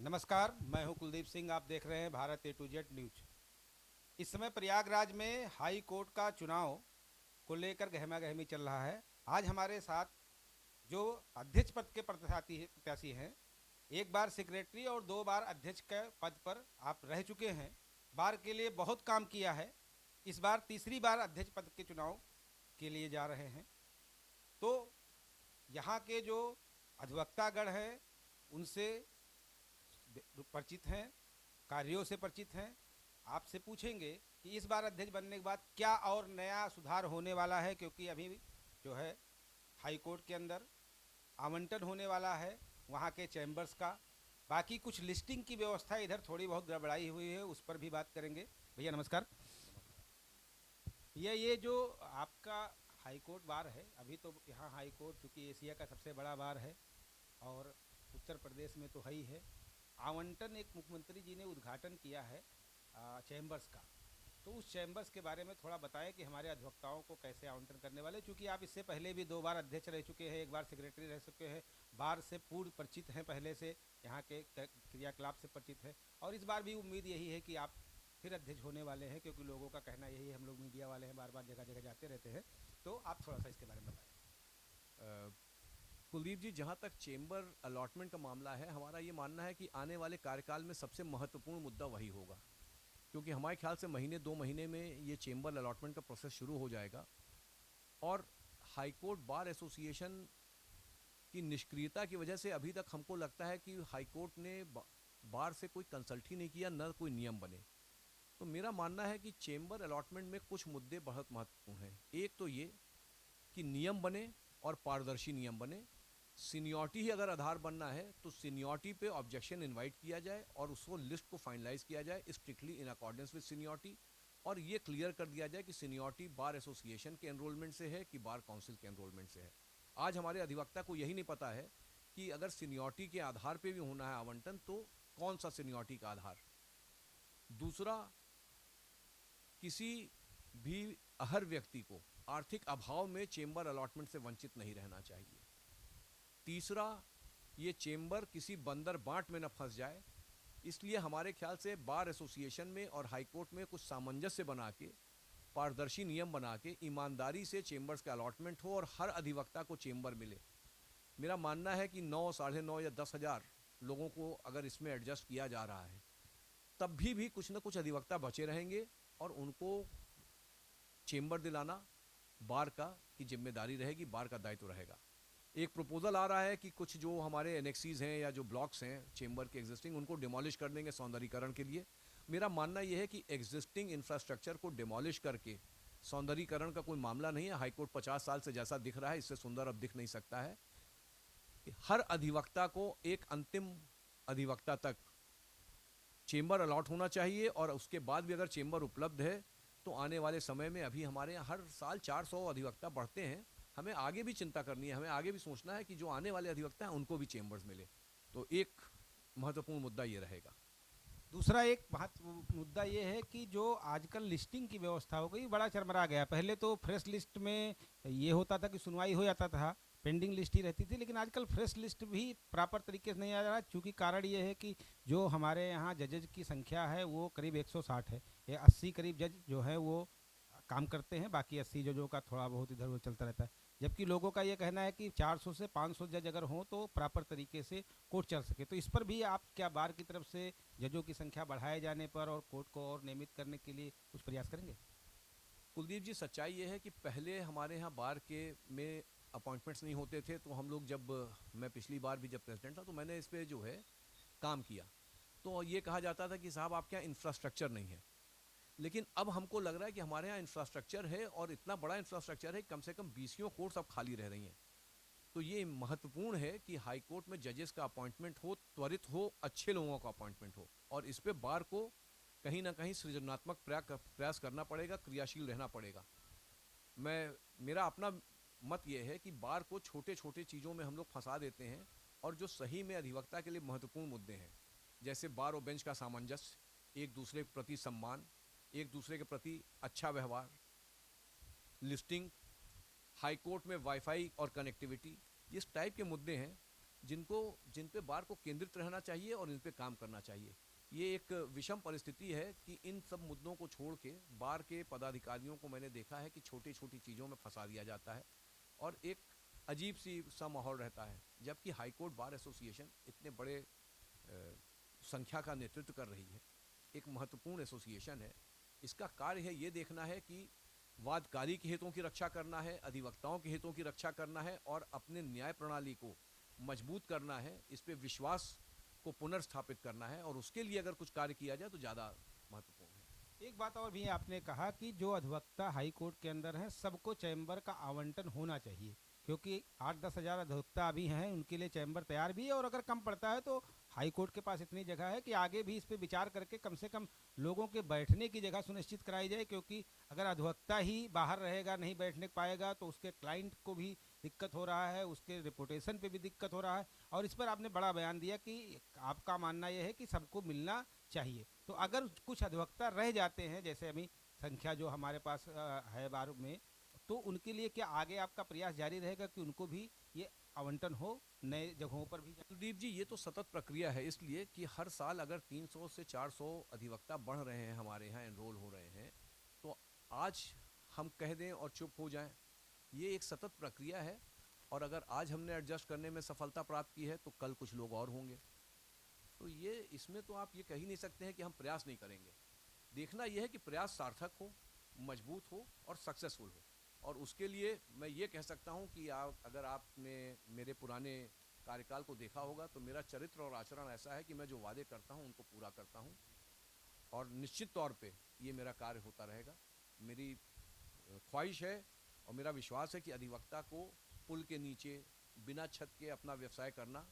नमस्कार, मैं हूं कुलदीप सिंह। आप देख रहे हैं Bharat A to Z news. इस समय प्रयागराज में हाई कोर्ट का चुनाव को लेकर गहमा गहमी चल रहा है। आज हमारे साथ जो अध्यक्ष पद के प्रत्याशी हैं, एक बार सेक्रेटरी और दो बार अध्यक्ष के पद पर आप रह चुके हैं, बार के लिए बहुत काम किया है। इस बार तीसरी बार अध्यक्ष पद के चुनाव के लिए जा रहे हैं। तो यहाँ के जो अधिवक्तागण हैं उनसे परिचित हैं, कार्यों से परिचित हैं। आपसे पूछेंगे कि इस बार अध्यक्ष बनने के बाद क्या और नया सुधार होने वाला है, क्योंकि अभी जो है हाई कोर्ट के अंदर आवंटन होने वाला है वहाँ के चैम्बर्स का। बाकी कुछ लिस्टिंग की व्यवस्था इधर थोड़ी बहुत गड़बड़ाई हुई है, उस पर भी बात करेंगे। भैया नमस्कार। ये जो आपका हाई कोर्ट बार है, अभी तो यहाँ हाई कोर्ट चूँकि एशिया का सबसे बड़ा बार है और उत्तर प्रदेश में तो है ही है। आवंटन एक मुख्यमंत्री जी ने उद्घाटन किया है चैम्बर्स का, तो उस चैम्बर्स के बारे में थोड़ा बताएं कि हमारे अधिवक्ताओं को कैसे आवंटन करने वाले, क्योंकि आप इससे पहले भी दो बार अध्यक्ष रह चुके हैं, एक बार सेक्रेटरी रह चुके हैं, बार से पूर्ण परिचित हैं, पहले से यहाँ के क्रियाकलाप से परिचित है। और इस बार भी उम्मीद यही है कि आप फिर अध्यक्ष होने वाले हैं, क्योंकि लोगों का कहना यही है, हम लोग मीडिया वाले हैं, बार बार जगह जगह जाते रहते हैं। तो आप थोड़ा सा इसके बारे में बताएं। कुलदीप जी, जहाँ तक चेंबर अलॉटमेंट का मामला है, हमारा ये मानना है कि आने वाले कार्यकाल में सबसे महत्वपूर्ण मुद्दा वही होगा, क्योंकि हमारे ख्याल से महीने 2 महीने में ये चेंबर अलॉटमेंट का प्रोसेस शुरू हो जाएगा। और हाईकोर्ट बार एसोसिएशन की निष्क्रियता की वजह से अभी तक हमको लगता है कि हाईकोर्ट ने बार से कोई कंसल्ट ही नहीं किया, न कोई नियम बने। तो मेरा मानना है कि चेंबर अलॉटमेंट में कुछ मुद्दे बहुत महत्वपूर्ण हैं। एक तो ये कि नियम बने और पारदर्शी नियम बने। सीनियरिटी ही अगर आधार बनना है तो सीनियरिटी पे ऑब्जेक्शन इनवाइट किया जाए और उसको लिस्ट को फाइनलाइज किया जाए strictly in accordance with seniority. और ये क्लियर कर दिया जाए कि सीनियरिटी बार एसोसिएशन के एनरोलमेंट से है कि बार काउंसिल के एनरोलमेंट से है। आज हमारे अधिवक्ता को यही नहीं पता है कि अगर सीनियरिटी के आधार पे भी होना है आवंटन तो कौन सा सीनियरिटी का आधार। दूसरा, किसी भी हर व्यक्ति को आर्थिक अभाव में चेंबर अलॉटमेंट से वंचित नहीं रहना चाहिए। तीसरा, ये चेंबर किसी बंदर बांट में न फंस जाए, इसलिए हमारे ख्याल से बार एसोसिएशन में और हाईकोर्ट में कुछ सामंजस्य बना के, पारदर्शी नियम बना के ईमानदारी से चेंबर्स का अलॉटमेंट हो और हर अधिवक्ता को चेंबर मिले। मेरा मानना है कि 9, 9.5 या 10,000 लोगों को अगर इसमें एडजस्ट किया जा रहा है, तब भी कुछ न कुछ अधिवक्ता बचे रहेंगे और उनको चेंबर दिलाना बार का की जिम्मेदारी रहेगी, बार का दायित्व रहेगा। एक प्रपोजल आ रहा है कि कुछ जो हमारे एनेक्सीज हैं या जो ब्लॉक्स हैं चेंबर के एग्जिस्टिंग, उनको डिमोलिश कर देंगे सौंदर्यीकरण के लिए। मेरा मानना यह है कि एग्जिस्टिंग इंफ्रास्ट्रक्चर को डिमोलिश करके सौंदर्यीकरण का कोई मामला नहीं है। हाईकोर्ट 50 साल से जैसा दिख रहा है इससे सुंदर अब दिख नहीं सकता है। हर अधिवक्ता को एक अंतिम अधिवक्ता तक चेंबर अलॉट होना चाहिए और उसके बाद भी अगर चेंबर उपलब्ध है तो आने वाले समय में, अभी हमारे यहाँ हर साल 400 अधिवक्ता बढ़ते हैं, हमें आगे भी चिंता करनी है, हमें आगे भी सोचना है कि जो आने वाले अधिवक्ता हैं उनको भी चेंबर्स मिले। तो एक महत्वपूर्ण मुद्दा ये रहेगा। दूसरा एक मुद्दा ये है कि जो आजकल लिस्टिंग की व्यवस्था हो गई, बड़ा चरमरा गया। पहले तो फ्रेश लिस्ट में ये होता था कि सुनवाई हो जाता था, पेंडिंग लिस्ट ही रहती थी, लेकिन आजकल फ्रेश लिस्ट भी प्रॉपर तरीके से नहीं आ रहा। चूँकि कारण ये है कि जो हमारे यहाँ जजेज की संख्या है वो करीब 160 है, ये 80 करीब जज जो है वो काम करते हैं, बाकी 80 जजों का थोड़ा बहुत इधर उधर चलता रहता है। जबकि लोगों का ये कहना है कि 400 से 500 जज अगर हों तो प्रॉपर तरीके से कोर्ट चल सके। तो इस पर भी आप क्या बार की तरफ से जजों की संख्या बढ़ाए जाने पर और कोर्ट को और नियमित करने के लिए कुछ प्रयास करेंगे? कुलदीप जी, सच्चाई ये है कि पहले हमारे यहाँ बार के में अपॉइंटमेंट्स नहीं होते थे। तो हम लोग मैं पिछली बार भी जब प्रेसिडेंट था तो मैंने इस पर जो है काम किया। तो ये कहा जाता था कि साहब आपके यहाँ इंफ्रास्ट्रक्चर नहीं है, लेकिन अब हमको लग रहा है कि हमारे यहाँ इंफ्रास्ट्रक्चर है और इतना बड़ा इंफ्रास्ट्रक्चर है, कम से कम 20 कोर्ट्स अब खाली रह रही हैं। तो ये महत्वपूर्ण है कि हाई कोर्ट में जजेस का अपॉइंटमेंट हो, त्वरित हो, अच्छे लोगों का अपॉइंटमेंट हो, और इस पे बार को कहीं ना कहीं सृजनात्मक प्रयास करना पड़ेगा, क्रियाशील रहना पड़ेगा। मेरा अपना मत ये है कि बार को छोटे छोटे चीज़ों में हम लोग फंसा देते हैं, और जो सही में अधिवक्ता के लिए महत्वपूर्ण मुद्दे हैं, जैसे बार और बेंच का सामंजस्य, एक दूसरे के प्रति सम्मान, एक दूसरे के प्रति अच्छा व्यवहार, लिस्टिंग, हाई कोर्ट में वाईफाई और कनेक्टिविटी, इस टाइप के मुद्दे हैं जिन पे बार को केंद्रित रहना चाहिए और इन पे काम करना चाहिए। ये एक विषम परिस्थिति है कि इन सब मुद्दों को छोड़ के बार के पदाधिकारियों को मैंने देखा है कि छोटी छोटी चीज़ों में फंसा दिया जाता है और एक अजीब सी सा माहौल रहता है। जबकि हाईकोर्ट बार एसोसिएशन इतने बड़े संख्या का नेतृत्व कर रही है, एक महत्वपूर्ण एसोसिएशन है। इसका कार्य है ये देखना है कि वादकारी के हितों की रक्षा करना है, अधिवक्ताओं के हितों की रक्षा करना है और अपने न्याय प्रणाली को मजबूत करना है, इस पे विश्वास को पुनर्स्थापित करना है और उसके लिए अगर कुछ कार्य किया जाए तो ज़्यादा महत्वपूर्ण है। एक बात और भी आपने कहा कि जो अधिवक्ता हाई कोर्ट के अंदर हैं सबको चैम्बर का आवंटन होना चाहिए, क्योंकि 8-10 हज़ार अधिवक्ता अभी हैं, उनके लिए चैम्बर तैयार भी है और अगर कम पड़ता है तो हाई कोर्ट के पास इतनी जगह है कि आगे भी इस पे विचार करके कम से कम लोगों के बैठने की जगह सुनिश्चित कराई जाए। क्योंकि अगर अधिवक्ता ही बाहर रहेगा, नहीं बैठने पाएगा, तो उसके क्लाइंट को भी दिक्कत हो रहा है, उसके रिपुटेशन पे भी दिक्कत हो रहा है। और इस पर आपने बड़ा बयान दिया कि आपका मानना यह है कि सबको मिलना चाहिए। तो अगर कुछ अधिवक्ता रह जाते हैं, जैसे अभी संख्या जो हमारे पास है बार में, तो उनके लिए क्या आगे आपका प्रयास जारी रहेगा कि उनको भी ये आवंटन हो नए जगहों पर भी? कुलदीप जी, ये तो सतत प्रक्रिया है, इसलिए कि हर साल अगर 300 से 400 अधिवक्ता बढ़ रहे हैं, हमारे यहाँ एनरोल हो रहे हैं, तो आज हम कह दें और चुप हो जाएं, ये एक सतत प्रक्रिया है। और अगर आज हमने एडजस्ट करने में सफलता प्राप्त की है तो कल कुछ लोग और होंगे। तो ये इसमें तो आप ये कह ही नहीं सकते हैं कि हम प्रयास नहीं करेंगे। देखना यह है कि प्रयास सार्थक हो, मजबूत हो और सक्सेसफुल हो। और उसके लिए मैं ये कह सकता हूँ कि अगर आपने मेरे पुराने कार्यकाल को देखा होगा तो मेरा चरित्र और आचरण ऐसा है कि मैं जो वादे करता हूँ उनको पूरा करता हूँ और निश्चित तौर पे ये मेरा कार्य होता रहेगा। मेरी ख्वाहिश है और मेरा विश्वास है कि अधिवक्ता को पुल के नीचे बिना छत के अपना व्यवसाय करना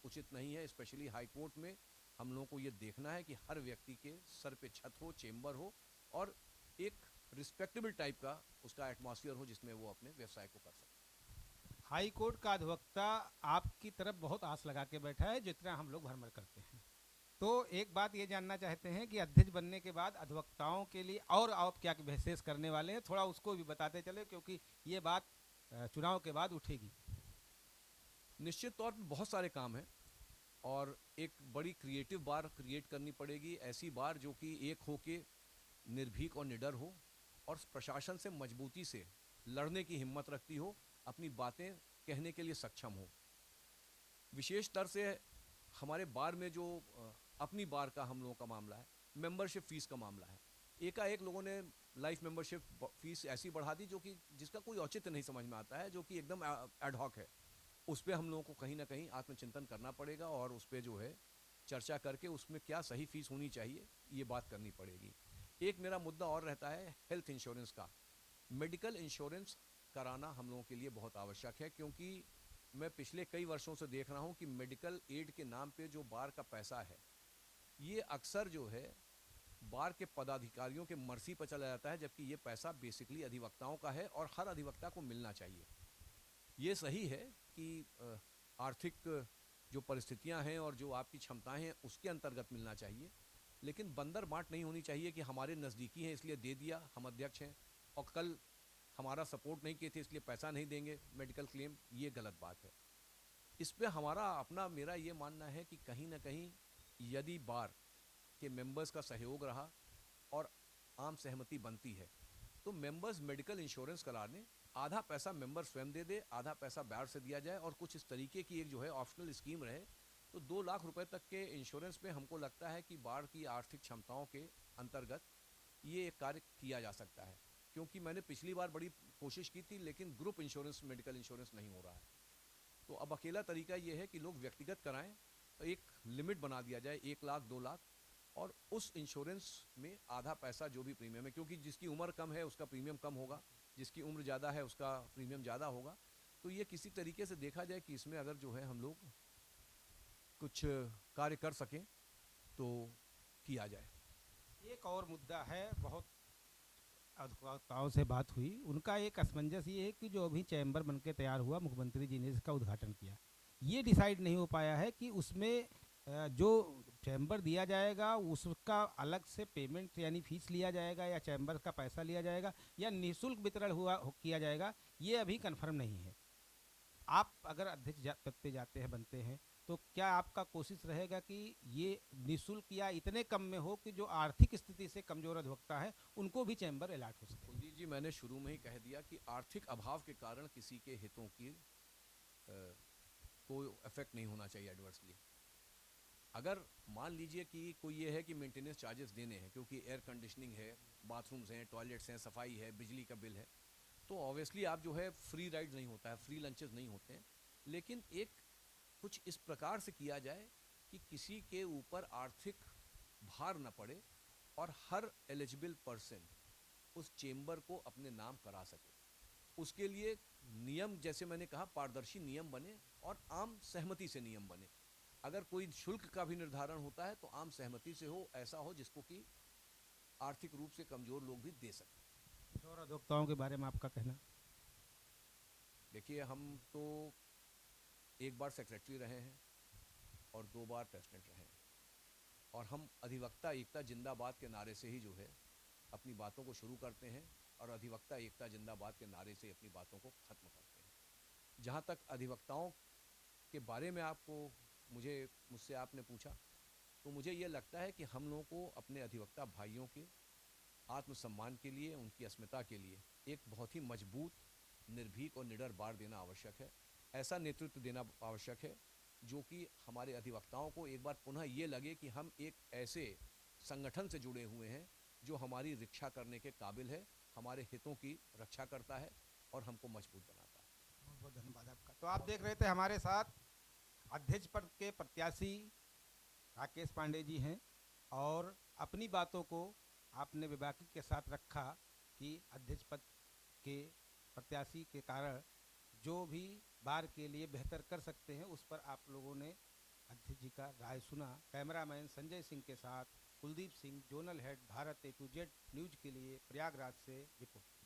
उचित नहीं है। स्पेशली हाई कोर्ट में हम लोगों को ये देखना है कि हर व्यक्ति के सर पे छत हो, चेम्बर हो और एक रिस्पेक्टेबल टाइप का उसका एटमॉस्फेयर हो जिसमें वो अपने व्यवसाय को कर सके। हाई कोर्ट का अधिवक्ता आपकी तरफ बहुत आस लगा के बैठा है, जितना हम लोग भरमर करते हैं। तो एक बात ये जानना चाहते हैं कि अध्यक्ष बनने के बाद अधिवक्ताओं के लिए और आप क्या विशेष करने वाले हैं, थोड़ा उसको भी बताते चले, क्योंकि ये बात चुनाव के बाद उठेगी। निश्चित तौर पर बहुत सारे काम हैं और एक बड़ी क्रिएटिव बार क्रिएट करनी पड़ेगी, ऐसी बार जो कि एक होके निर्भीक और निडर हो और प्रशासन से मजबूती से लड़ने की हिम्मत रखती हो, अपनी बातें कहने के लिए सक्षम हो। विशेष तर से हमारे बार में जो अपनी बार का हम लोगों का मामला है, मेंबरशिप फीस का मामला है। एकाएक लोगों ने लाइफ मेंबरशिप फीस ऐसी बढ़ा दी जो कि जिसका कोई औचित्य नहीं समझ में आता है, जो कि एकदम एडहॉक है। उस पर हम लोगों को कहीं ना कहीं आत्मचिंतन करना पड़ेगा और उस पर जो है चर्चा करके उसमें क्या सही फीस होनी चाहिए ये बात करनी पड़ेगी। एक मेरा मुद्दा और रहता है हेल्थ इंश्योरेंस का। मेडिकल इंश्योरेंस कराना हम लोगों के लिए बहुत आवश्यक है, क्योंकि मैं पिछले कई वर्षों से देख रहा हूँ कि मेडिकल एड के नाम पे जो बार का पैसा है ये अक्सर जो है बार के पदाधिकारियों के मर्जी पर चला जाता है, जबकि ये पैसा बेसिकली अधिवक्ताओं का है और हर अधिवक्ता को मिलना चाहिए। ये सही है कि आर्थिक जो परिस्थितियां हैं और जो आपकी क्षमताएं हैं उसके अंतर्गत मिलना चाहिए, लेकिन बंदर बांट नहीं होनी चाहिए कि हमारे नज़दीकी हैं इसलिए दे दिया, हम अध्यक्ष हैं और कल हमारा सपोर्ट नहीं किए थे इसलिए पैसा नहीं देंगे मेडिकल क्लेम। ये गलत बात है। इस पे हमारा अपना मेरा ये मानना है कि कहीं ना कहीं यदि बार के मेंबर्स का सहयोग रहा और आम सहमति बनती है तो मेंबर्स मेडिकल इंश्योरेंस कराने आधा पैसा मेंबर स्वयं दे दे, आधा पैसा बार से दिया जाए और कुछ इस तरीके की एक जो है ऑप्शनल स्कीम रहे, तो 2 लाख रुपए तक के इंश्योरेंस पे हमको लगता है कि बाढ़ की आर्थिक क्षमताओं के अंतर्गत ये एक कार्य किया जा सकता है। क्योंकि मैंने पिछली बार बड़ी कोशिश की थी लेकिन ग्रुप इंश्योरेंस मेडिकल इंश्योरेंस नहीं हो रहा है, तो अब अकेला तरीका ये है कि लोग व्यक्तिगत कराएं, तो एक लिमिट बना दिया जाए 1 लाख 2 लाख और उस इंश्योरेंस में आधा पैसा जो भी प्रीमियम है, क्योंकि जिसकी उम्र कम है उसका प्रीमियम कम होगा, जिसकी उम्र ज़्यादा है उसका प्रीमियम ज़्यादा होगा। तो ये किसी तरीके से देखा जाए कि इसमें अगर जो है हम लोग कुछ कार्य कर सकें तो किया जाए। एक और मुद्दा है, बहुत अधिवक्ताओं से बात हुई, उनका एक असमंजस ये है कि जो अभी चैम्बर बन के तैयार हुआ, मुख्यमंत्री जी ने इसका उद्घाटन किया, ये डिसाइड नहीं हो पाया है कि उसमें जो चैम्बर दिया जाएगा उसका अलग से पेमेंट यानी फीस लिया जाएगा या चैम्बर का पैसा लिया जाएगा या निःशुल्क वितरण किया जाएगा, ये अभी कंफर्म नहीं है। आप अगर अध्यक्ष पद पे जाते हैं, बनते हैं, तो क्या आपका कोशिश रहेगा कि ये निःशुल्क या इतने कम में हो कि जो आर्थिक स्थिति से कमजोर अधिवक्ता है उनको भी चैम्बर अलॉट हो सके? कुलदीप जी, मैंने शुरू में ही कह दिया कि आर्थिक अभाव के कारण किसी के हितों की कोई इफेक्ट नहीं होना चाहिए एडवर्सली। अगर मान लीजिए कि कोई ये है कि मेंटेनेंस चार्जेस देने हैं, क्योंकि एयर कंडीशनिंग है, बाथरूम्स हैं, टॉयलेट्स हैं, सफाई है, बिजली का बिल है, तो ऑब्वियसली आप जो है फ्री राइड नहीं होता है, फ्री लंचेस नहीं होते हैं। लेकिन एक कुछ इस प्रकार से किया जाए कि किसी के ऊपर आर्थिक भार न पड़े और हर एलिजिबल पर्सन उस चेंबर को अपने नाम करा सके। उसके लिए नियम, जैसे मैंने कहा, पारदर्शी नियम बने और आम सहमति से नियम बने। अगर कोई शुल्क का भी निर्धारण होता है तो आम सहमति से हो, ऐसा हो जिसको कि आर्थिक रूप से कमजोर लोग भी दे सकें। किशोर अधिवक्ताओं के बारे में आपका कहना? देखिए, हम तो एक बार सेक्रेटरी रहे हैं और 2 बार प्रेसिडेंट रहे हैं, और हम अधिवक्ता एकता जिंदाबाद के नारे से ही जो है अपनी बातों को शुरू करते हैं और अधिवक्ता एकता जिंदाबाद के नारे से अपनी बातों को ख़त्म करते हैं। जहाँ तक अधिवक्ताओं के बारे में मुझसे आपने पूछा, तो मुझे ये लगता है कि हम लोगों को अपने अधिवक्ता भाइयों के आत्मसम्मान के लिए, उनकी अस्मिता के लिए एक बहुत ही मजबूत, निर्भीक और निडर बार देना आवश्यक है। ऐसा नेतृत्व देना आवश्यक है जो कि हमारे अधिवक्ताओं को एक बार पुनः ये लगे कि हम एक ऐसे संगठन से जुड़े हुए हैं जो हमारी रक्षा करने के काबिल है, हमारे हितों की रक्षा करता है और हमको मजबूत बनाता है। बहुत बहुत धन्यवाद आपका। तो आप देख रहे थे हमारे साथ अध्यक्ष पद के प्रत्याशी राकेश पांडे जी हैं, और अपनी बातों को आपने बेबाकी के साथ रखा कि अध्यक्ष पद के प्रत्याशी के कारण जो भी बार के लिए बेहतर कर सकते हैं, उस पर आप लोगों ने अध्यक्ष जी का राय सुना। कैमरामैन संजय सिंह के साथ Kuldeep Singh, zonal head Bharat A to Z news के लिए प्रयागराज से रिपोर्ट।